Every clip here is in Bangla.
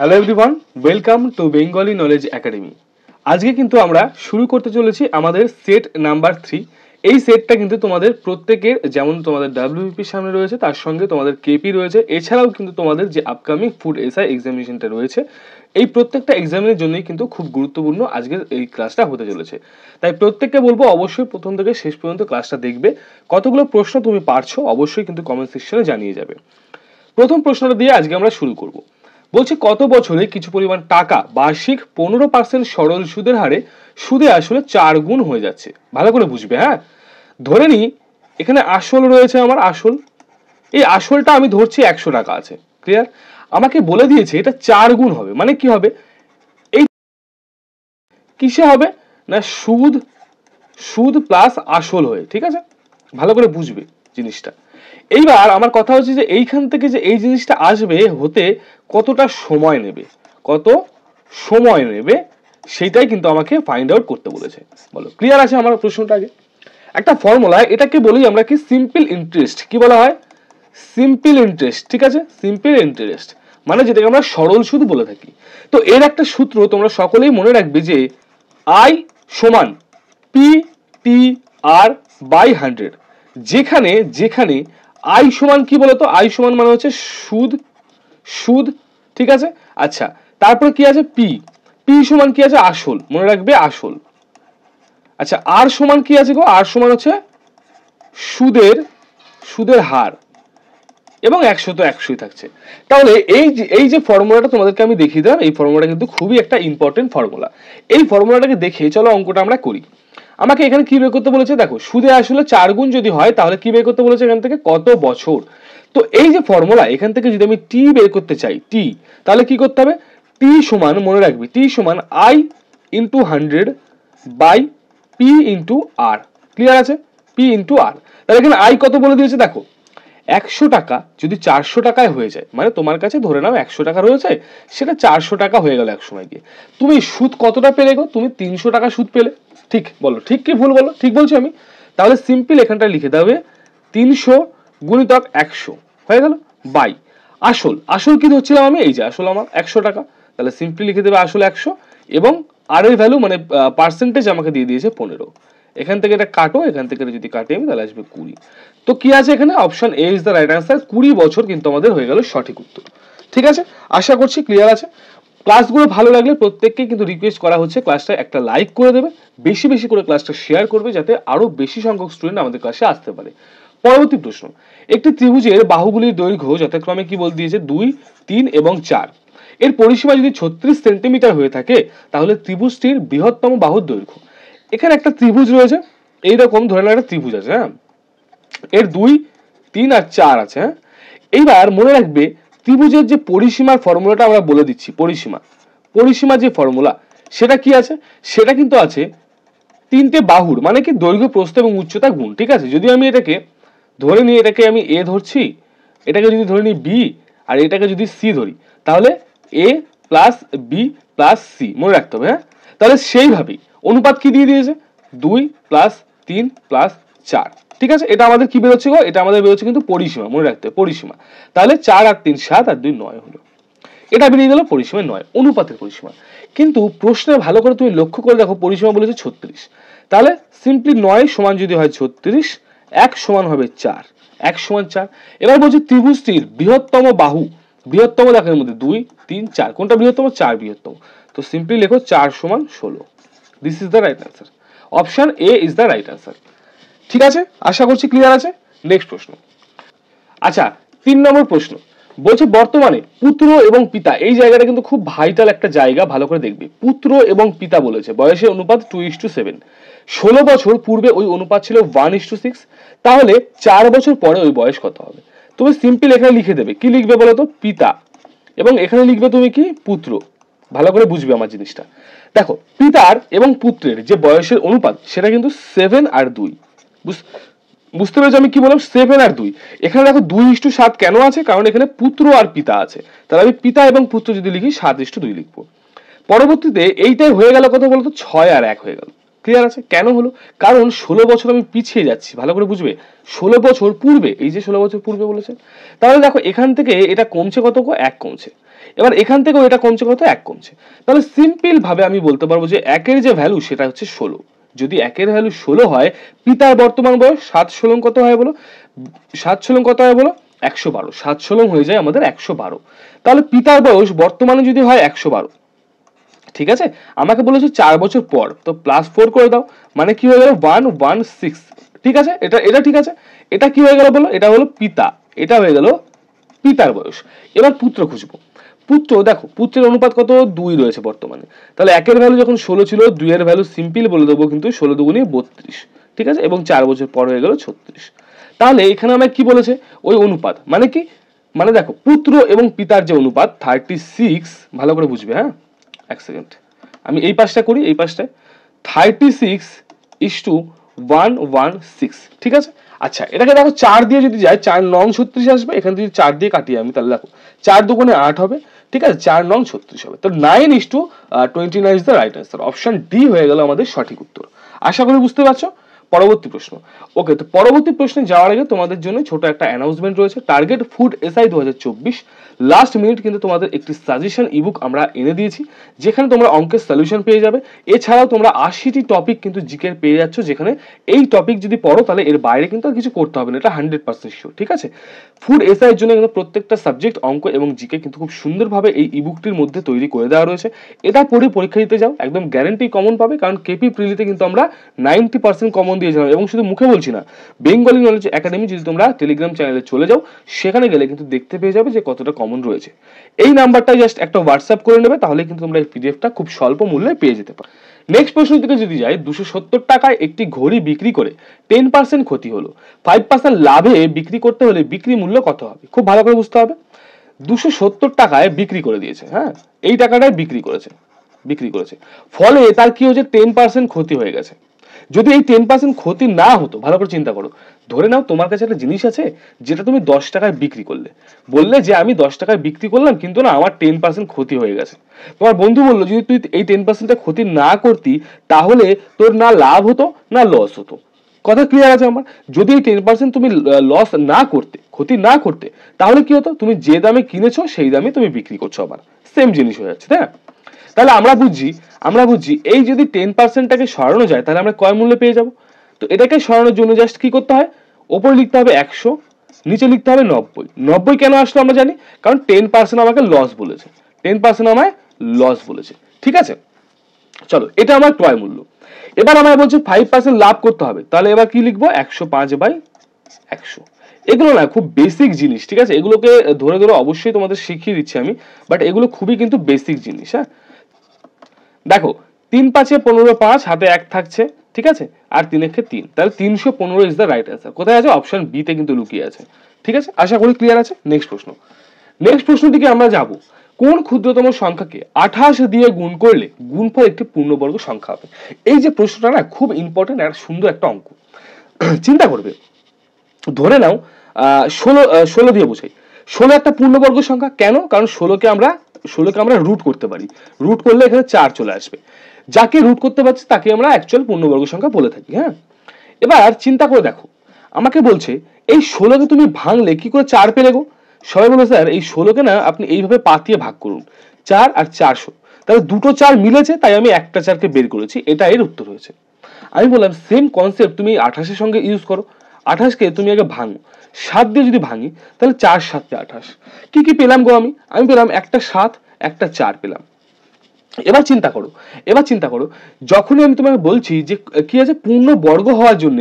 Hello everyone, welcome to Bengali knowledge academy. আজকে কিন্তু আমরা শুরু করতে চলেছি আমাদের সেট নাম্বার 3। এই সেটটা কিন্তু তোমাদের প্রত্যেকের, যেমন তোমাদের ডাব্লিউবিপির সামনে রয়েছে, তার সঙ্গে তোমাদের কেপি রয়েছে, এছাড়াও কিন্তু তোমাদের যে আপকামিং ফুড এসআই এক্সামিনেশনটা রয়েছে, এই প্রত্যেকটা এক্সামিনের জন্যই কিন্তু খুব গুরুত্বপূর্ণ আজকের এই ক্লাসটা হতে চলেছে। তাই প্রত্যেককে বলবো অবশ্যই প্রথম থেকে শেষ পর্যন্ত ক্লাসটা দেখবে। কতগুলো প্রশ্ন তুমি পারছো অবশ্যই কিন্তু কমেন্ট সেকশনে জানিয়ে যাবে। প্রথম প্রশ্নটা দিয়ে আজকে আমরা শুরু করব। বলছে কত বছরে কিছু পরিমাণ টাকা বার্ষিক 15% সরল সুদের হারে সুদে আসলে 4 গুণ হয়ে যাচ্ছে। ভালো করে বুঝবে, হ্যাঁ। ধরে নি এখানে আসল রয়েছে, আমার আসল, এই আসলটা আমি ধরছি 100 টাকা আছে, ক্লিয়ার। আমাকে বলে দিয়েছে এটা 4 গুণ হবে, মানে কি হবে, এই কিসে হবে না সুদ সুদ প্লাস আসল হয়ে, ঠিক আছে। ভালো করে বুঝবে জিনিসটা। এইবার আমার কথা হচ্ছে যে এইখান থেকে যে এই জিনিসটা আসবে হতে কতটা সময় নেবে, কত সময় নেবে সেটাই কিন্তু আমাকে ফাইন্ড আউট করতে বলেছে। বলো, ক্লিয়ার আছে আমার প্রশ্নটা? আগে একটা ফর্মুলা, এটাকে বলি আমরা কি সিম্পল ইন্টারেস্ট। কি বলা হয়? সিম্পল ইন্টারেস্ট, ঠিক আছে। সিম্পল ইন্টারেস্ট মানে যেটাকে আমরা সরল সুদ বলে থাকি। তো এর একটা সূত্র তোমরা সকলেই মনে রাখবে যে আই সমান পি টি আর বাই 100। যেখানে যেখানে আই সমান কি বলতো, আই সমান মানে হচ্ছে সুদ, সুদ, ঠিক আছে। আচ্ছা, তারপরে কি আছে পি, পি সমান কি আছে আসল, মনে রাখবে আসল। আচ্ছা, আর সমান কি আছে গো, আর সমান হচ্ছে সুদের, সুদের হার, এবং 100 তো 100ই থাকছে। তাহলে এই যে ফর্মুলাটা তোমাদেরকে আমি দেখিয়ে দিলাম, এই ফর্মুলাটা কিন্তু খুবই একটা ইম্পর্টেন্ট ফর্মুলা। এই ফর্মুলাটাকে দেখে চলো অঙ্কটা আমরা করি। আমাকে এখানে কি বের করতে বলেছে, দেখো সুদে আসলে 4 গুণ যদি হয় তাহলে কি বের করতে বলেছে, এখান থেকে কত বছর। তো এই যে ফর্মুলা, এখান থেকে যদি আমি টি বের করতে চাই, টি, তাহলে কি করতে হবে, টি সমান, মনে রাখবি, টি সমান I into 100 by P into R. Clear আছে? P into R. তাহলে এখানে আই কত বলে দিয়েছে দেখো, 100 টাকা যদি 400 টাকায় হয়ে যায়, মানে তোমার কাছে ধরে নাও 100 টাকা রয়েছে, সেটা 400 টাকা হয়ে গেল এক সময় গিয়ে, তুমি সুদ কতটা পেলে গো, তুমি 300 টাকা সুদ পেলে। ঠিক বলো, ঠিক কি ভুল বলো? ঠিক বলছি আমি। তাহলে সিম্পল এখানটা লিখে দেবে 300 গুণিতক 100 হয়ে গেল বাই আসল। আসল কি ধরছিলাম আমি, এই যে আসল আমার 100 টাকা, তাহলে সিম্পলি লিখে দেবে আসল 100 এবং আর এর ভ্যালু মানে পার্সেন্টেজ আমাকে দিয়ে দিয়েছে 15। এখান থেকে এটা কাটো, এখান থেকে যদি কাটি আমি তাহলে আসবে 20। তো কি আছে এখানে, option A is the right answer. 20 বছর কিন্তু আমাদের হয়ে গেল সঠিক উত্তর। ঠিক আছে, আশা করছি ক্লিয়ার আছে। ক্লাসগুলো ভালো লাগলে প্রত্যেককে কিন্তু রিকোয়েস্ট করা হচ্ছে ক্লাসটা একটা লাইক করে দেবে, বেশি বেশি করে ক্লাসটা শেয়ার করবে, যাতে আরো বেশি সংখ্যক স্টুডেন্ট আমাদের ক্লাসে আসতে পারে। পরবর্তী প্রশ্ন, একটি ত্রিভুজের বাহুগুলির দৈর্ঘ্য যথাক্রমে কি বল দিয়েছে, 2, 3 এবং 4। এর পরিসীমা যদি 36 সেন্টিমিটার হয়ে থাকে তাহলে ত্রিভুজটির বৃহত্তম বাহুর দৈর্ঘ্য। এখানে একটা ত্রিভুজ রয়েছে, এইরকম ধরে নাও একটা ত্রিভুজ আছে, হ্যাঁ, এর 2, 3 আর 4 আছে, হ্যাঁ। এইবার মনে রাখবে ত্রিভুজের যে পরিসীমার ফর্মুলাটা আমরা বলে দিচ্ছি, পরিসীমা, পরিসীমা যে ফর্মুলা সেটা কি আছে, সেটা কিন্তু আছে তিনটে বাহুর মানে কি দৈর্ঘ্য, প্রস্থ এবং উচ্চতা গুণ। ঠিক আছে, যদি আমি এটাকে ধরে নিই, এটাকে আমি এ ধরছি, এটাকে যদি ধরে নিই বি, আর এটাকে যদি সি ধরি, তাহলে এ প্লাস বি প্লাস সি মনে রাখতে হবে, হ্যাঁ। তাহলে সেইভাবেই অনুপাত কি দিয়ে দিয়েছে, 2 প্লাস 3 প্লাস 4। ঠিক আছে, এটা আমাদের কি বেরোচ্ছে গো, এটা আমাদের বেরোচ্ছে কিন্তু পরিসীমা, মনে রাখতে হবে পরিসীমা। তাহলে 4 আর 3 7 আর 2 9 হলো, এটা বেরিয়ে গেল পরিসীমা 9, অনুপাতের পরিসীমা। কিন্তু প্রশ্নে ভালো করে তুমি লক্ষ্য করে দেখো, পরিসীমা বলেছে 36। তাহলে সিম্পলি 9 সমান যদি হয় 36, 1 সমান হবে 4, 1 সমান 4। এবার বলছি ত্রিভুজটির বৃহত্তম বাহু, বৃহত্তম দেখের মধ্যে 2, 3, 4 কোনটা বৃহত্তম, 4 বৃহত্তম। তো সিম্পলি লেখো 4 সমান 16। This is the right answer, option A is the right answer. ঠিক আছে, আশা করছি ক্লিয়ার আছে। নেক্সট প্রশ্ন। আচ্ছা, 3 নম্বর প্রশ্ন বলছে বর্তমানে পুত্র এবং পিতা, এই জায়গাটা কিন্তু খুব ভাইটাল একটা জায়গা, ভালো করে দেখবে। পুত্র এবং পিতা বলেছে বয়সের অনুপাত 2:7। 16 বছর পূর্বে ওই অনুপাত ছিল 1:6। তাহলে 4 বছর পরে ওই বয়স কত হবে? তুমি সিম্পল এখানে লিখে দেবে, কি লিখবে বলো তো, পিতা, এবং এখানে লিখবে তুমি কি, পুত্র। ভালো করে বুঝবে আমার জিনিসটা। দেখো পিতার এবং পুত্রের যে বয়সের অনুপাত সেটা কিন্তু 7 আর 2। বুঝতে পেরেছো আমি কি বললাম, 7 আর 2। এখানে দেখো 2:7 কেন আছে, কারণ এখানে পুত্র আর পিতা আছে। তাহলে আমি পিতা এবং পুত্র যদি লিখি 7:2 লিখবো। পরবর্তীতে এইটাই হয়ে গেল কত বলতো, 6 আর 1 হয়ে গেল। ক্লিয়ার আছে? কেন হলো? কারণ 16 বছর আমি পিছিয়ে যাচ্ছি, ভালো করে বুঝবে। 16 বছর পূর্বে, এই যে 16 বছর পূর্বে বলেছে, তাহলে দেখো এখান থেকে এটা কমছে কত গো? 1 কমছে। এবার এখান থেকেও এটা কমছে কত? 1 কমছে। তাহলে সিম্পল ভাবে আমি বলতে পারবো যে একের যে ভ্যালু সেটা হচ্ছে 16। যদি একের ভ্যালু 16 হয়, পিতার বর্তমান বয়স 7 16 কত হয় বলো? 7 16 কত হয় বলো? 112। 7 16 হয়ে যায় আমাদের 112। তাহলে পিতার বয়স বর্তমানে যদি হয় 112, ঠিক আছে, আমাকে বলেছে 4 বছর পর, তো +4 করে দাও, মানে কি হয়ে গেল? 116। ঠিক আছে, এটা এটা ঠিক আছে। এটা কি হয়ে গেল বলো? এটা হলো পিতা, এটা হয়ে গেল পিতার বয়স। এবার পুত্র খুঁজবো। পুত্র, দেখো পুত্রের অনুপাত কত? 2 রয়েছে বর্তমানে। তাহলে একের ভ্যালু যখন 16 ছিল, 2 এর ভ্যালু সিম্পল বলে দেবো কিন্তু 16 দুগুণে 32, ঠিক আছে, এবং 4 বছর পর হয়ে গেল 36। তাহলে এখানে আমায় কি বলেছে? ওই অনুপাত, মানে কি? মানে দেখো পুত্র এবং পিতার যে অনুপাত 36, ভালো করে বুঝবে, হ্যাঁ, এক সেকেন্ড, আমি এই পাশটা করি, এই পাশটায় 36:116, ঠিক আছে। আচ্ছা, এটাকে দেখো 4 দিয়ে যদি যায়, 4 নং 36 আসবে। এখানে যদি 4 দিয়ে কাটিয়ে আমি, তাহলে দেখো 4 দুগুণে 8 হবে, ঠিক আছে, 4 নং 36 হবে। তো 9:29 is the right answer. Option D হয়ে গেল আমাদের সঠিক উত্তর। আশা করি বুঝতে পারছো। পরবর্তী প্রশ্ন। ওকে, তো পরবর্তী প্রশ্নে যাওয়ার আগে তোমাদের জন্য ছোট একটা অ্যানাউন্সমেন্ট রয়েছে। Target food SI 2024 last minute কিন্তু তোমাদের একটি সাজেশন ইবুক আমরা এনে দিয়েছি, যেখানে তোমরা অঙ্কের সলিউশন পেয়ে যাবে। এছাড়াও তোমরা 80টি টপিক কিন্তু জিকের পেয়ে যাচ্ছ, যেখানে এই টপিক যদি পড়ো তাহলে এর বাইরে কিন্তু আর কিছু করতে হবে না, এটা 100% শিওর, ঠিক আছে। ফুড এসআই এর জন্য কিন্তু প্রত্যেকটা সাবজেক্ট অঙ্ক এবং জিকে কিন্তু খুব সুন্দরভাবে এই ইবুকটির মধ্যে তৈরি করে দেওয়া রয়েছে। এটা পড়ে পরীক্ষা দিতে যাও, একদম গ্যারান্টি কমন পাবে, কারণ কেপি প্রিলিতে কিন্তু আমরা 90% কমন দিয়েছিলাম। এবং শুধু মুখে বলছি না, বেঙ্গলি নলেজ একাডেমি যদি তোমরা টেলিগ্রাম চ্যানেলে চলে যাও, সেখানে গেলে কিন্তু দেখতে পেয়ে যাবে যে কতটা কমন রয়েছে। এই নাম্বারটা জাস্ট একটা হোয়াটসঅ্যাপ করে নেবে, তাহলে কিন্তু তোমরা এই পিডিএফটা খুব স্বল্প মূল্যে পেয়ে যেতে পারো। নেক্সট প্রশ্ন থেকে যদি যাই, 270 টাকায় একটি ঘড়ি বিক্রি করে 10% ক্ষতি হলো, 5% লাভে বিক্রি করতে হলে বিক্রি মূল্য কত হবে? খুব ভালো করে বুঝতে হবে। 270 টাকায় বিক্রি করে দিয়েছে, হ্যাঁ, এই টাকাটায় বিক্রি করেছে, ফলে তার কি হয়েছে? 10% ক্ষতি হয়ে গেছে। যদি এই 10% ক্ষতি না হতো, ভালো করে চিন্তা করো, ধরে নাও তোমার কাছে একটা জিনিস আছে যেটা তুমি 10 টাকায় বিক্রি করলে, বললে যে আমি 10 টাকায় বিক্রি করলাম, কিন্তু না, আমার 10% ক্ষতি হয়ে গেছে। তোমার বন্ধু বললো যদি তুই এই 10%টা ক্ষতি না করতি, তাহলে তোর না লাভ হতো না লস হতো। কথা ক্লিয়ার আছে আমার? যদি এই 10% তুমি লস না করতে, ক্ষতি না করতে, তাহলে কি হতো? তুমি যে দামে কিনেছো সেই দামে তুমি বিক্রি করছো, আবার সেম জিনিস হয়ে যাচ্ছে, তাই না? তাহলে আমরা বুঝছি এই যদি 10%টাকে সরানো যায়, তাহলে আমরা কয় মূল্যে পেয়ে যাব? তো এটাকে সরানোর জন্য জাস্ট কি করতে হয়? উপরে লিখতে হবে 100, নিচে লিখতে হবে 90। 90 কেন আসলো আমরা জানি, কারণ 10% আমাকে লস বলেছে, 10% আমায় লস বলেছে, ঠিক আছে। চলো, এটা আমার ক্রয় মূল্য। এবার আমায় বলছে 5% লাভ করতে হবে, তাহলে এবার কি লিখবো? 105/100। এগুলো না খুব বেসিক জিনিস, ঠিক আছে, এগুলোকে ধরে ধরে অবশ্যই তোমাদের শিখিয়ে দিচ্ছি আমি, বাট এগুলো খুবই কিন্তু বেসিক জিনিস, হ্যাঁ। দেখো 3×5 = 15, 5 হাতে 1 থাকছে, ঠিক আছে, আর 3×3, তাহলে 315 ইজ দ্য রাইট অ্যান্সার। কোথায় আছে? অপশন বি তে কিন্তু লুকিয়ে আছে, ঠিক আছে। আশা করি ক্লিয়ার আছে। নেক্সট প্রশ্ন দিকে আমরা যাব। কোন ক্ষুদ্রতম সংখ্যাকে 28 দিয়ে গুণ করলে গুণফল একটি পূর্ণবর্গ সংখ্যা হবে? এই যে প্রশ্নটা না খুব ইম্পর্টেন্ট আর সুন্দর একটা অঙ্ক। চিন্তা করবে, ধরে নাও 16 দিয়ে বোঝাই। 16 একটা পূর্ণবর্গ সংখ্যা। কেন? কারণ 16কে আমরা রুট করতে পারি। রুট করলে এখানে 4 চলে আসবে। যাকে রুট করতে পারছি তাকে আমরা অ্যাকচুয়াল পূর্ণবর্গ সংখ্যা বলে থাকি, হ্যাঁ। এবার চিন্তা করে দেখো, আমাকে বলছে এই 16কে তুমি ভাঙলে কি করে 4 পেলে গো? সবাই বলে স্যার এই 16কে না আপনি এইভাবে পাতিয়ে ভাগ করুন, 4 আর 400, তাহলে দুটো 4 মিলেছে, তাই আমি একটা 4কে বের করেছি, এটা এর উত্তর হয়েছে। আমি বললাম সেম কনসেপ্ট তুমি 28 এর সঙ্গে ইউজ করো। 28 কে তুমি আগে ভাঙো, 7 দিয়ে যদি ভাঙি, তাহলে 4 7 28। কি পেলাম গো? আমি পেলাম একটা 7, একটা 4 পেলাম। এবার চিন্তা করো, যখনই আমি তোমাকে বলছি যে কি আছে, পূর্ণ বর্গ হওয়ার জন্য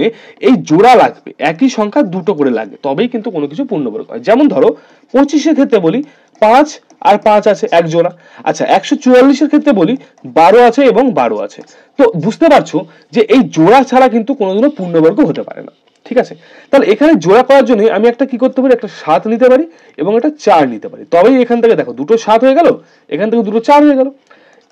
এই জোড়া লাগবে, একই সংখ্যা দুটো করে লাগবে, তবেই কিন্তু কোনো কিছু পূর্ণবর্গ হয়। যেমন ধরো 25 এর ক্ষেত্রে বলি 5 আর 5 আছে এক জোড়া। আচ্ছা 144 এর ক্ষেত্রে বলি 12 আছে এবং 12 আছে। তো বুঝতে পারছো যে এই জোড়া ছাড়া কিন্তু কোনোদিনও পূর্ণবর্গ হতে পারে না, ঠিক আছে। তাহলে এখানে জোড়া করার জন্য আমি একটা কি করতে পারি, একটা 7 নিতে পারি এবং একটা 4 নিতে পারি, তবেই এখান থেকে দেখো দুটো 7 হয়ে গেল, এখান থেকে দুটো 4 হয়ে গেল।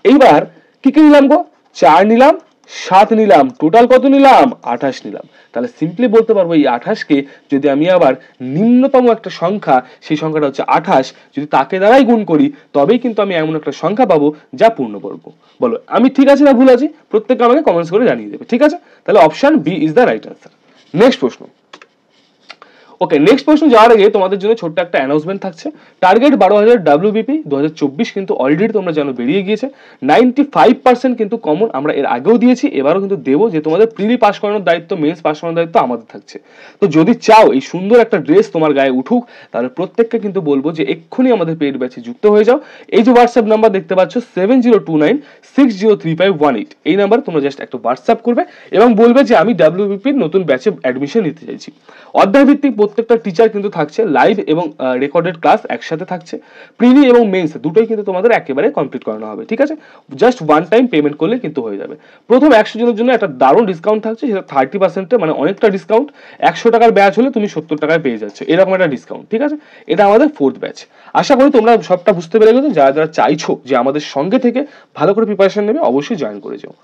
এইবার কি নিলাম গো? 4 নিলাম 7 নিলাম, টোটাল কত নিলাম 28 নিলাম। তাহলে সিম্পলি বলতে পারবো এই 28 কে যদি আমি আবার নিম্নতম একটা সংখ্যা, সেই সংখ্যাটা হচ্ছে 28, যদি তাকে দ্বারাই গুণ করি তবেই কিন্তু আমি এমন একটা সংখ্যা পাবো যা পূর্ণবর্গ। বলো আমি ঠিক আছে না ভুল আছি? প্রত্যেককে আমাকে কমেন্টস করে জানিয়ে দেবে, ঠিক আছে? তাহলে option B is the right answer. Next প্রশ্ন। ওকে, নেক্সট প্রশ্ন যাওয়ার আগে তোমাদের জন্য ছোট্ট একটা অ্যানাউন্সমেন্ট থাকছে। টার্গেট 12,000 WBP 2024 কিন্তু অলরেডি তোমরা জানো বেরিয়ে গিয়েছে। 95% কিন্তু কমন আমরা এর আগেও দিয়েছি, এবারও কিন্তু দেবো, যে তোমাদের প্রিলি পাস করানোর দায়িত্ব, মেন্স পাস করানোর দায়িত্ব আমাদের থাকছে। তো যদি চাও এই সুন্দর একটা ড্রেস তোমার গায়ে উঠুক, তাহলে প্রত্যেককে কিন্তু বলবো যে এক্ষুনি আমাদের পেইড ব্যাচে যুক্ত হয়ে যাও। এই যে হোয়াটসঅ্যাপ নাম্বার দেখতে পাচ্ছ 7029603518, এই নাম্বার তোমরা জাস্ট একটা হোয়াটসঅ্যাপ করবে এবং বলবে যে আমি WBPর নতুন ব্যাচে অ্যাডমিশন নিতে চাইছি। অধ্যায় ভিত্তিক প্রত্যেকটা টিচার কিন্তু থাকছে, লাইভ এবং রেকর্ডেড ক্লাস একসাথে থাকছে। প্রিলি এবং মেন্স দুটোই কিন্তু তোমাদের একেবারে কমপ্লিট করানো হবে, ঠিক আছে? জাস্ট ওয়ান টাইম পেমেন্ট করলে কিন্তু হয়ে যাবে। প্রথম 100 জনের জন্য একটা দারুণ ডিসকাউন্ট থাকছে, সেটা 30%, মানে অনেকটা ডিসকাউন্ট। 100 টাকার ব্যাচ হলে তুমি 70 টাকায় পেয়ে যাচ্ছ, এরকম একটা ডিসকাউন্ট, ঠিক আছে? এটা আমাদের 4th ব্যাচ। আশা করি তোমরা সবটা বুঝতে পেরে গেছো। যারা যারা চাইছো যে আমাদের সঙ্গে থেকে ভালো করে প্রিপারেশন নেবে, অবশ্যই জয়েন করে যাও।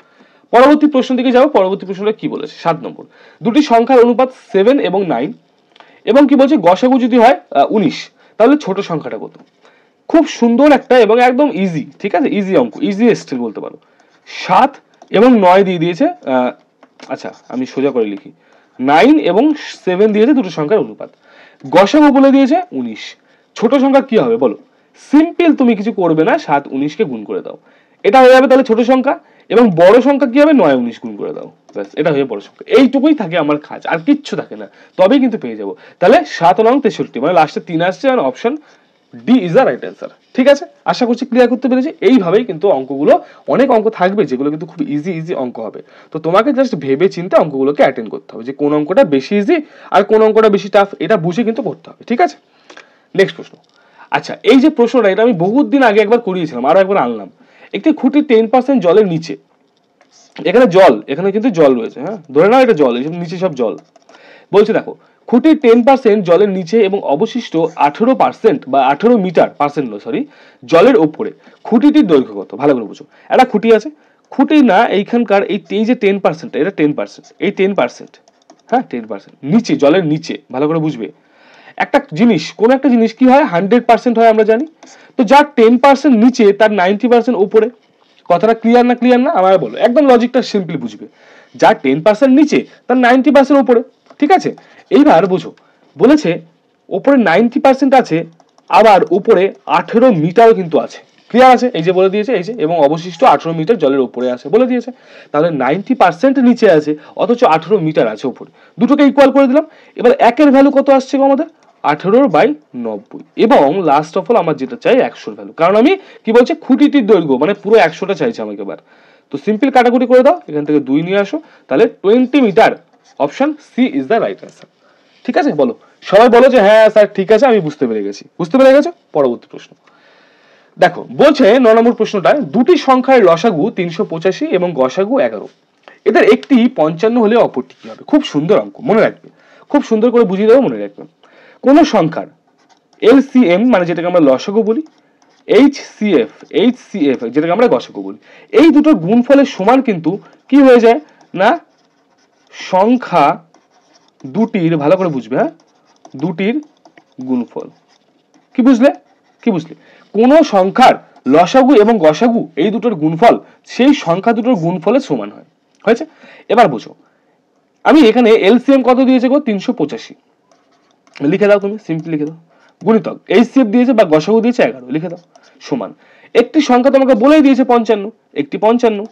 পরবর্তী প্রশ্ন দিকে যাও। পরবর্তী প্রশ্নটা কি বলেছে? 7 নম্বর, দুটি সংখ্যার অনুপাত 7 এবং 9, এবং কি বলছে গসাগু যদি হয় 19, তাহলে ছোট সংখ্যাটা কত? খুব সুন্দর একটা এবং একদম ইজি, ঠিক আছে? ইজি অঙ্ক, ইজি স্টিল বলতে পারো। 7 এবং 9 দিয়ে দিয়েছে, আচ্ছা আমি সোজা করে লিখি, 9 এবং 7 দিয়েছে দুটো সংখ্যার অনুপাত, গসাগু বলে দিয়েছে 19। ছোট সংখ্যা কি হবে বলো? সিম্পল, তুমি কিছু করবে না, 7 19 কে গুণ করে দাও, এটা হয়ে যাবে তাহলে ছোট সংখ্যা। এবং বড় সংখ্যা কি হবে? 9 19 গুণ করে দাও, ব্যাস এটা হয়ে বড় সংখ্যা। এইটুকুই থাকে আমার কাজ, আর কিচ্ছু থাকে না, তবেই কিন্তু পেয়ে যাবো। তাহলে 7 9 63, মানে লাস্টে 3 আসছে, আর option D is the right answer, ঠিক আছে? আশা করছি ক্লিয়ার করতে পেরেছি। এইভাবেই কিন্তু অঙ্কগুলো, অনেক অঙ্ক থাকবে যেগুলো কিন্তু খুব ইজি ইজি অঙ্ক হবে। তো তোমাকে জাস্ট ভেবে চিন্তে অঙ্কগুলোকে অ্যাটেন্ড করতে হবে, যে কোন অঙ্কটা বেশি ইজি আর কোন অঙ্কটা বেশি টাফ, এটা বুঝে কিন্তু করতে হবে, ঠিক আছে? নেক্সট প্রশ্ন। আচ্ছা, এই যে প্রশ্নটা, এটা আমি বহুত দিন আগে একবার করিয়েছিলাম, আরো একবার আনলাম। একটি খুঁটি 10% জলের নিচে, এখানে জল, এখানে কিন্তু জল রয়েছে, হ্যাঁ ধরে নাও এটা জল, এইসব নিচে সব জল। বলছে দেখো, খুঁটির 10% জলের নিচে এবং অবশিষ্ট 18% বা 18 মিটার পার্সেন্ট সরি জলের ওপরে, খুঁটিটির দৈর্ঘ্য কত? ভালো করে বুঝো। একটা খুঁটি আছে, খুঁটি না এইখানকার এই যে 10%, এটা 10%, এই 10%, হ্যাঁ 10% নিচে, জলের নিচে, ভালো করে বুঝবে। একটা জিনিস, কোন একটা জিনিস কি হয় 100% হয় আমরা জানি। তো যার 10% নিচে তার 90% উপরে। কথাটা ক্লিয়ার না? ক্লিয়ার না? আমার বলো, একদম লজিকটা সিম্পলি বুঝবে। যার 10% নিচে তার 90% উপরে, ঠিক আছে? এইবার বুঝো, বলেছে উপরে 90% আছে, আবার উপরে 18 মিটারও কিন্তু আছে। ক্লিয়ার আছে? এই যে বলে দিয়েছে, এই যে, এবং অবশিষ্ট 18 মিটার জলের উপরে আছে বলে দিয়েছে। তাহলে 90% নিচে আছে, অথচ 18 মিটার আছে উপরে, দুটোকে ইকুয়াল করে দিলাম। এবার একের ভ্যালু কত আসছে আমাদের? 18/90। এবং লাস্ট অফ অল আমার যেটা চাই 100 ভ্যালু, কারণ আমি কি বলছে খুঁটিটির দৈর্ঘ্য, মানে পুরো 100টা চাইছে আমাকে এবার। তো সিম্পল কাটাকুটি করে দাও, এখান থেকে 2 নিয়ে আসো, তাহলে 20 meter. Option C is the right answer, ঠিক আছে? বলো, সবাই বলো যে হ্যাঁ স্যার ঠিক আছে, আমি বুঝতে পেরে গেছি। বুঝতে পেরে গেছো? পরবর্তী প্রশ্ন দেখো, বলছে 9 নম্বর প্রশ্নটা, দুটি সংখ্যার লসাগু 385 এবং গসাগু 11, এদের একটি 55 হলে অপরটি কি হবে? খুব সুন্দর অঙ্ক, মনে রাখবে, খুব সুন্দর করে বুঝিয়ে দেবো, মনে রাখবে। কোন সংখ্যার এলসিএম, মানে যেটাকে আমরা লসাগু বলি, এইচসিএফ যেটাকে আমরা গসাগু বলি, এই দুটোর গুণফলের সমান কিন্তু কি হয়ে যায় না, সংখ্যা দুটির, ভালো করে বুঝবে, হ্যাঁ, দুটির গুণফল। কি বুঝলে? কি বুঝলে? কোন সংখ্যার লসাগু এবং গসাগু এই দুটোর গুণফল সেই সংখ্যা দুটোর গুণফলের সমান হয়। হয়েছে? এবার বুঝো, আমি এখানে এলসিএম কত দিয়েছে গো? 385, লিখে দাও, তুমি সিম্পলি লিখে দাও। গুণিতক এইচসিএফ দিয়েছে বা গসাগু দিয়েছে 11, লিখে দাও, সমান। একটি সংখ্যা তোমাকে বলেই দিয়েছে 55, একটি 55,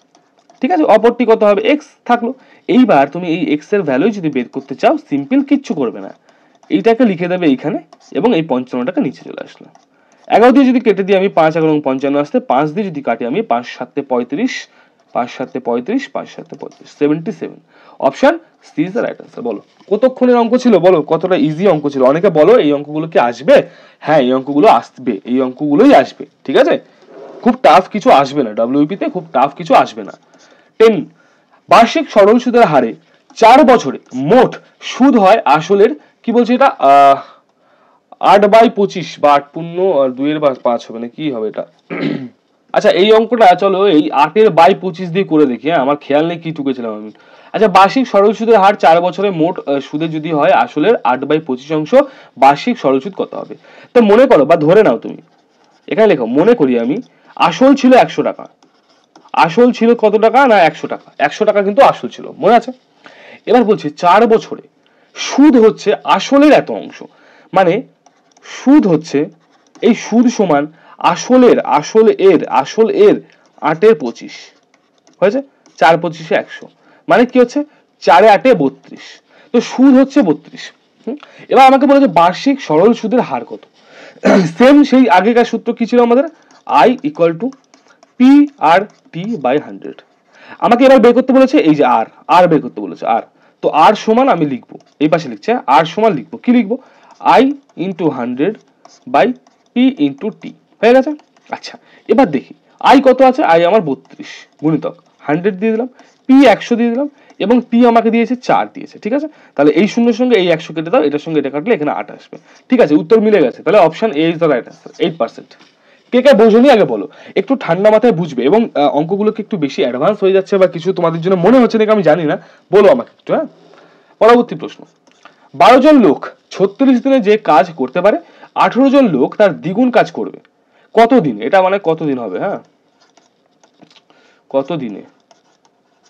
ঠিক আছে? অপরটি কত হবে? এক্স থাকলো। এইবার তুমি এই এক্স এর ভ্যালু যদি বের করতে চাও, সিম্পল, কিচ্ছু করবে না, এইটাকে লিখে দেবে এইখানে, এবং এই 55টাকে নিচে চলে আসলো। 11 দিয়ে যদি কেটে দিই আমি 5 11 55 আসতে, 5 দিয়ে যদি কাটি আমি 5 7 35, 5 7 35, 5 7 35, 77। Option C is the right answer. বলো কতক্ষণের অঙ্ক ছিল? বলো কতটা ইজি অঙ্ক ছিল? অনেকে বলো এই অঙ্কগুলো কি আসবে? হ্যাঁ এই অঙ্কগুলো আসবে, এই অঙ্কগুলোই আসবে, ঠিক আছে? খুব টাফ কিছু আসবে না, ডব্লিউপি তে খুব টাফ কিছু আসবে না। 10, বার্ষিক সরল সুদের হারে 4 বছরে মোট সুদ হয় আসলের, কি বলছে এটা, 8/25 বা 8 পূর্ণ 2 এর 5 হবে না, কি হবে এটা? আচ্ছা এই অঙ্কটা চলো এই 8/25 দিয়ে করে দেখি। হ্যাঁ, আমার খেয়াল নেই কি টুকেছিলাম আমি। আচ্ছা বার্ষিক সরল সুদের হার 4 বছরে মোট সুদে যদি হয় আসলের 8/25 অংশ, বার্ষিক সরল সুদ কত হবে? তো মনে করো বা ধরে নাও তুমি, এখানে লেখো মনে করি আমি আসল ছিল 100 টাকা। আসল ছিল কত টাকা? না 100 টাকা। 100 টাকা কিন্তু আসল ছিল, মনে আছে? এবার বলছে 4 বছরে সুদ হচ্ছে আসলের এত অংশ, মানে সুদ হচ্ছে এই সুদ সমান আসল এর 8/25 হয়েছে। 4/25 100 মানে কি হচ্ছে 4/8 32। তো সুদ হচ্ছে 32। এবার আমাকে বলে যে বার্ষিক সরল সুদের হার কত? সেম সেই আগেকার সূত্র কি ছিল আমাদের? I equal to P R T by 100। আমাকে এবার বের করতে বলেছে এই যে আর বের করতে বলেছে আর। তো আর সমান আমি লিখবো, এই পাশে লিখছে আর সমান লিখবো কি লিখবো? I into 100 by P into T, হয়ে গেছে। আচ্ছা এবার দেখি আই কত আছে? আই আমার 32 গুণিতক 100 দিয়ে দিলাম, পি 100 দিয়ে দিলাম, এবং পি আমাকে দিয়েছে 4 দিয়েছে। ঠিক আছে, তাহলে এই শূন্যের সঙ্গে এই 100 কেটে দাও, এটার সঙ্গে এটা কাটলে এখানে 8 আসবে। ঠিক আছে, উত্তর মিলে গেছে। তাহলে option A is the right answer, 8%। কে কে বোঝনি আগে বলো, একটু ঠান্ডা মাথায় বুঝবে। এবং অঙ্কগুলোকে একটু বেশি অ্যাডভান্স হয়ে যাচ্ছে বা কিছু তোমাদের জন্য মনে হচ্ছে নাকি আমি জানি না, বলো আমাকে একটু। হ্যাঁ, পরবর্তী প্রশ্ন। 12 জন লোক 36 দিনে যে কাজ করতে পারে, 18 জন লোক তার দ্বিগুণ কাজ করবে কত দিনে? এটা মানে কত দিন হবে? হ্যাঁ, কত দিনে?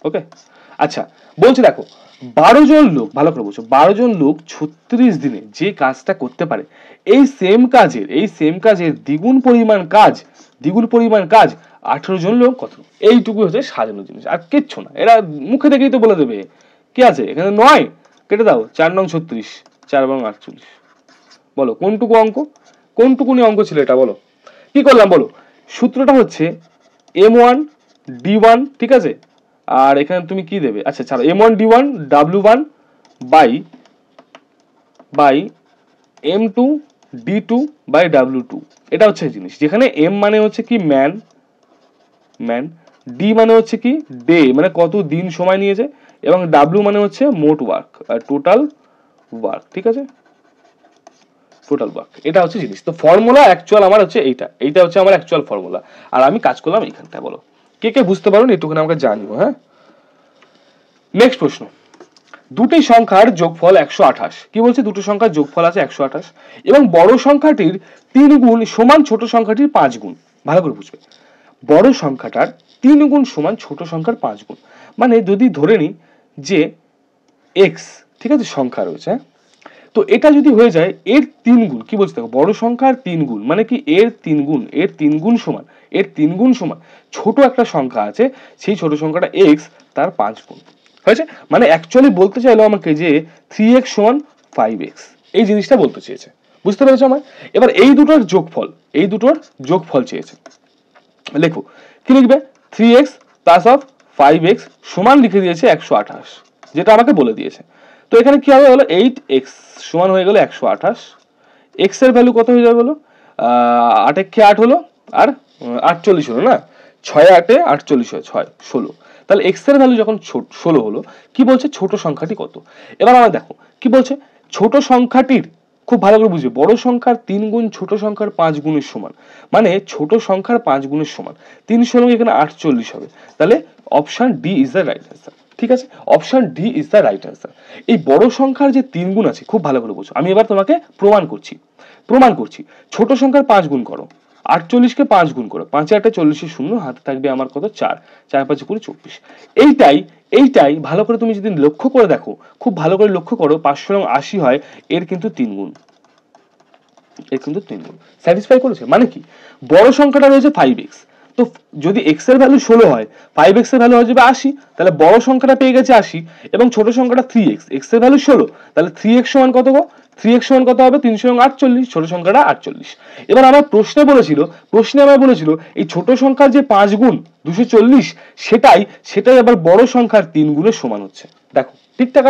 ওকে, আচ্ছা বলছি দেখো 12 জন লোক, ভালো করে বলছো, 12 জন লোক 36 দিনে যে কাজটা করতে পারে, এই সেম কাজের দ্বিগুণ পরিমাণ কাজ 18 জন লোক কত? এইটুকু হচ্ছে সাজানো জিনিস, আর কিচ্ছু না। এরা মুখে দেখেই তো বলে দেবে। কি আছে এখানে? 9 কেটে দাও, 4 নং 36, 4 নং 48। বলো কোনটুকু অঙ্ক, কোনটুকুনি অঙ্ক ছিল এটা? বলো কি করলাম বলো। সূত্রটা হচ্ছে M1 D1, ঠিক আছে, আর এখানে তুমি কি দেবে? আচ্ছা ছাড়ো, M1 D1 W1 by M2 D2 by W2। এটা হচ্ছে জিনিস, যেখানে M মানে হচ্ছে কি ম্যান, D মানে হচ্ছে কি ডে, মানে কত দিন সময় নিয়েছে, এবং W মানে হচ্ছে মোট ওয়ার্ক, টোটাল ওয়ার্ক। ঠিক আছে, টোটাল ওয়ার্ক, এটা হচ্ছে জিনিস। তো ফর্মুলা অ্যাকচুয়াল আমার হচ্ছে এইটা হচ্ছে আমার অ্যাকচুয়াল ফর্মুলা, আর আমি কাজ করলাম এইখানটা। বলো কে কে বুঝতে পারো একটুখানি আমাকে জানিও। হ্যাঁ, নেক্সট প্রশ্ন। দুটি সংখ্যার যোগফল 128। কি বলছে? দুটো সংখ্যার যোগফল আছে 128 এবং বড় সংখ্যাটির 3 গুণ সমান ছোট সংখ্যাটির 5 গুণ। ভালো করে বুঝবে, বড় সংখ্যাটার 3 গুণ সমান ছোট সংখ্যার 5 গুণ। মানে যদি ধরে নি যে x, ঠিক আছে, সংখ্যা রয়েছে, তো এটা যদি হয়ে যায় এর 3 গুণ, কি বলছে দেখো, বড় সংখ্যার 3 গুণ মানে কি এর 3 গুণ সমান ছোট একটা সংখ্যা আছে, সেই ছোট সংখ্যাটা x, তার 5 গুণ হয়েছে। মানে অ্যাকচুয়ালি বলতে চাইলো আমাকে যে 3x সমান 5x, এই জিনিসটা বলতে চেয়েছে। বুঝতে পেরেছো আমার? এবার এই দুটোর যোগফল চেয়েছে। লেখো কি লিখবে? 3x প্লাস অফ 5x সমান লিখে দিয়েছে 128, যেটা আমাকে বলে দিয়েছে। তো এখানে কি হবে বলো, 8x সমান হয়ে গেল 128। x এর ভ্যালু কত হয়ে যাবে বলো? 8 একে 8 হলো, আর 48 হলো না, 6 8 48 হয়, 6 16। তাহলে x এর ভ্যালু যখন 16 হলো, কি বলছে ছোট সংখ্যাটি কত? এবার আমরা দেখো কি বলছে, ছোট সংখ্যাটির, খুব ভালো করে বুঝবে, বড় সংখ্যার 3 গুণ ছোট সংখ্যার 5 গুণের সমান, মানে ছোট সংখ্যার 5 গুণের সমান 300 এখানে 48 হবে। তাহলে option D is the right answer. ঠিক আছে, option D is the right answer. এই বড় সংখ্যার যে 3 গুণ আছে, খুব ভালো করে বুঝো, আমি এবার তোমাকে প্রমাণ করছি। ছোট সংখ্যার 5 গুণ করো, 48 কে 5 গুণ করো, 5 8 40 শূন্য, হাতে থাকবে আমার কত? 4, 4 5 24। এইটাই ভালো করে তুমি যদি লক্ষ্য করে দেখো, খুব ভালো করে লক্ষ্য করো, 580 হয়, এর কিন্তু 3 গুণ, স্যাটিসফাই করেছে। মানে কি, বড় সংখ্যাটা রয়েছে 5x, তো যদি x এর ভ্যালু 16 হয়, 5x এর ভ্যালু হয়ে যাবে 80, তাহলে বড় সংখ্যাটা পেয়ে গেছে 80, এবং ছোট সংখ্যাটা 3x, x এর ভ্যালু 16, তাহলে 3x সমান কত গো? 3x সমান কত হবে? 348, ছোট সংখ্যাটা 48। এবার আমার প্রশ্নে আমার বলেছিল এই ছোট সংখ্যার যে 5 গুণ 240, সেটাই আবার বড় সংখ্যার 3 গুণের সমান হচ্ছে। দেখো ঠিকঠাক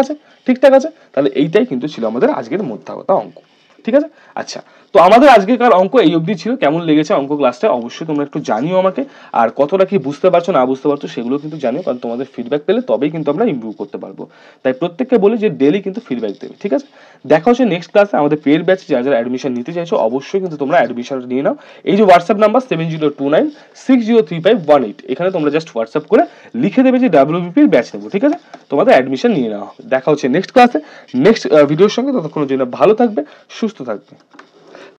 আছে। তাহলে এইটাই কিন্তু ছিল আমাদের আজকের মোদ্দা কথা অঙ্ক। ঠিক আছে। আচ্ছা, তো আমাদের আজকেকার অঙ্ক এই অবধি ছিল। কেমন লেগেছে অঙ্ক ক্লাসটা অবশ্যই তোমরা একটু জানিও আমাকে, আর কতটা কি বুঝতে পারছো না বুঝতে পারছো সেগুলো কিন্তু জানিও, কারণ তোমাদের ফিডব্যাক পেলে তবেই কিন্তু আমরা ইমপ্রুভ করতে পারবো। তাই প্রত্যেককে বলি যে ডেলি কিন্তু ফিডব্যাক দেবে, ঠিক আছে। দেখা হচ্ছে নেক্সট ক্লাসে। আমাদের পেড ব্যাচ যারা যারা অ্যাডমিশন নিতে চাইছো অবশ্যই কিন্তু তোমরা অ্যাডমিশন নিয়ে নাও। এই যে হোয়াটসঅ্যাপ নাম্বার 7029603518, এখানে তোমরা জাস্ট হোয়াটসঅ্যাপ করে লিখে দেবে যে ডাব্লিউবিপির ব্যাচ নেবো, ঠিক আছে। তোমাদের অ্যাডমিশন নিয়ে নেওয়া হবে। দেখা হচ্ছে নেক্সট ক্লাসে নেক্সট ভিডিওর সঙ্গে। ততক্ষণের জন্য ভালো থাকবে, সুস্থ থাকবে।